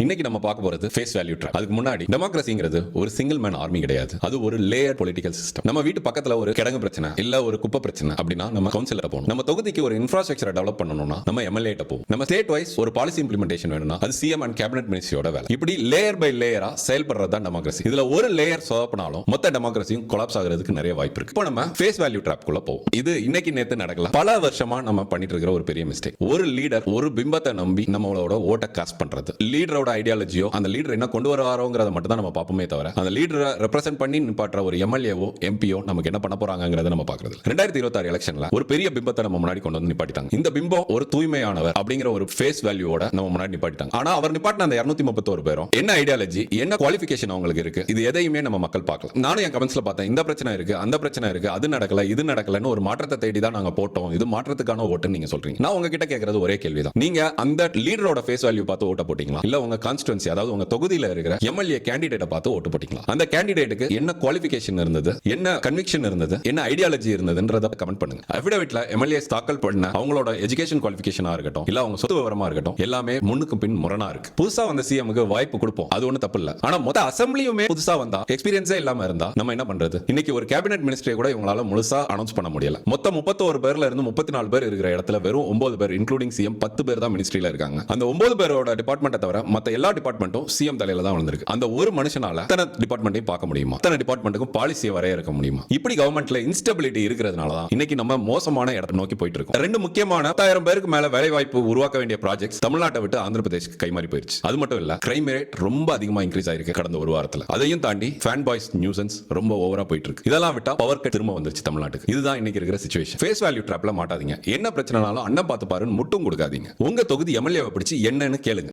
இன்னைக்கு நம்ம பார்க்க போறது ஃபேஸ் வேல்யூ ட்ராப். அதுக்கு முன்னாடி டெமோக்ரஸிங்கிறது ஒரு சிங்கிள் மேன் ஆர்மி கிடையாது. அது ஒரு லேயர் பொலிட்டிக்கல் சிஸ்டம். நம்ம வீட்டு பக்கத்துல ஒரு கிடங்கு பிரச்சனை இல்ல ஒரு குப்பை பிரச்சனை அப்படின்னா நம்ம கவுன்சிலர் போகணும். நம்ம தொகுதிக்கு ஒரு இன்ஃப்ராஸ்ட்ரக்சரை டெவலப் பண்ணணும்னா நம்ம எம்எல்ஏ போகும். நம்ம ஸ்டேட் வைஸ் ஒரு பாலிசி இம்ப்ளிமெண்டேஷன் வேணும்னா அது சிஎம் அண்ட் கேபினட் மினிஸ்ட்ரியோட வேலை. இப்படி லேயர் பை லேயரா செயல்படுறது தான் டெமோக்ரஸி. இதுல ஒரு லேயர் சோப்பனாலும் மொத்த டெமோக்ரஸியும் கொலாப்ஸ் ஆகிறதுக்கு நிறைய வாய்ப்பு இருக்கு. இப்போ நம்ம ஃபேஸ் வேல்யூ ட்ராப் குள்ள போவோம். இது இன்னைக்கு நேத்து நடக்கல, பல வருஷமா நம்ம பண்ணிட்டு இருக்கிற ஒரு பெரிய மிஸ்டேக். ஒரு லீடர் ஒரு பிம்பத்தை நம்பி நம்மளோட ஓட்டை காஸ்ட் பண்றது. லீடரோட ஐடியாலஜியோ அந்த லீடர் என்ன கொண்டு வராரோங்கிறத மட்டும் தான் நம்ம பார்ப்போமே தவிர அந்த லீடரை ரெப்ரசென்ட் பண்ணி நிப்பாட்டுற ஒரு எம்எல்ஏவோ எம்பியோ நமக்கு என்ன பண்ண போறாங்கிறத நம்ம பார்க்கறது. 2026 எலெக்ஷன்ல ஒரு பெரிய பிம்பத்தை நம்ம முன்னாடி கொண்டு வந்து நிப்பாட்டிட்டாங்க. இந்த பிம்பம் ஒரு தூய்மையானவர் அப்படிங்கிற ஒரு ஃபேஸ் வேல்யூவோட நம்ம முன்னாடி நிப்பாட்டிட்டாங்க. ஆனா அவர் நிப்பாட்டின அந்த 231 பேரும் என்ன ஐடியாலஜி என்ன குவாலிஃபிகேஷன் அவங்களுக்கு இருக்கு, இது எதையுமே நம்ம மக்கள் பார்க்கல. நானும் என் கமெண்ட்ஸ்ல பார்த்தேன், இந்த பிரச்சனை இருக்கு அந்த பிரச்சனை இருக்கு, அது நடக்கல இது நடக்கலன்னு ஒரு மாற்றத்தை தேடி தான் நாங்க போட்டோம், இது மாற்றத்துக்கான ஓட்டுன்னு நீங்க சொல்றீங்க. நான் உங்ககிட்ட கேட்கறது ஒரே கேள்விதான், நீங்க அந்த லீடரோட ஃபேஸ் வேல்யூ பார்த்து ஓட்ட போட்டீங்களா இல்ல உங்க கான்ஸ்டிட்யூன்சி அதாவது உங்க தொகுதியில இருக்கிற எம்எல்ஏ கேண்டிடேட்டை பார்த்து ஓட்டு போட்டீங்களா? அந்த கேண்டிடேட்டுக்கு என்ன குவாலிஃபிகேஷன் இருந்தது, என்ன கன்விக்ஷன் இருந்தது, என்ன ஐடியாலஜி இருந்ததுன்றத கமெண்ட் பண்ணுங்க. அஃபிடவிட்ல எம்எல்ஏஸ் தாக்கல் பண்ண அவங்களோட எஜுகேஷன் குவாலிஃபிகேஷனா இருக்கட்டும் இல்ல அவங்க சொத்து விவரமா இருக்கட்டும் எல்லாமே முன்னுக்கு பின் முரணா இருக்கு. புதுசா வந்த சிஎம்க்கு வாய்ப்பு கொடுப்போம், அது ஒண்ணு தப்பு இல்ல. ஆனா மொத்த அசெம்பிளியுமே புதுசா வந்தா எக்ஸ்பீரியன்ஸே இல்லாம இருந்தா நம்ம என்ன பண்றது? இன்னைக்கு ஒரு கேபினட் மினிஸ்ட்ரி கூட இவங்களால முழுசா அனௌன்ஸ் பண்ண முடியல. மொத்தம் 31 பேர்ல இருந்து 34 பேர் இருக்கிற இடத்துல வெறும் 9 பேர் இன்க்ளூடிங் சிஎம் 10 பேர் தான் மினிஸ்ட்ரியில இருக்காங்க. அந்த 9 பேரோட டிபார்ட்மெண்ட்டை தவிர மத்த எல்லா டிபார்ட்மெண்ட்டும் சிஎம் தலையில தான் வந்திருக்கு. அந்த ஒரு மனுஷனால தன டிபார்ட்மெண்ட்டையும் பார்க்க முடியுமா, தன டிபார்ட்மெண்ட்டுக்கும் பாலிசியை வரையறுக்க முடியுமா? இப்படி கவர்மெண்ட்ல இன்ஸ்டபிலிட்டி இருக்கிறதுனால தான் இன்னைக்கு நம்ம மோசமான இடத்தை நோக்கி போயிட்டு இருக்கோம். ரெண்டு முக்கியமான 10,000 பேருக்கு மேல வேலை வாய்ப்பு உருவாக்க வேண்டிய ப்ராஜெக்ட்ஸ் தமிழ்நாட்டை விட்டு ஆந்திர பிரதேஷ்க்கு கைமாறி போயிருச்சு. அது மட்டும் இல்ல கிரைம் ரேட் ரொம்ப அதிகமா இன்க்ரீஸ் ஆயிருக்கு கடந்த ஒரு வாரத்துல. அதையும் தாண்டி ஃபேன் பாய்ஸ் நியூசன்ஸ் ரொம்ப ஓவரா போயிட்டு இருக்கு. இதெல்லாம் விட்டா பவர் கட் திரும்ப வந்துருச்சு தமிழ்நாட்டுக்கு. இதுதான் இன்னைக்கு இருக்கிற சிச்சுவேஷன். ஃபேஸ் வேல்யூ ட்ராப்ல மாட்டாதீங்க. என்ன பிரச்சனைனாலும் அண்ணன் பார்த்து பாருன்னு முட்டும் கொடுக்காதீங்க. உங்க தொகுதி எம்எல்ஏவை பிடிச்சு என்னன்னு கேளுங்க.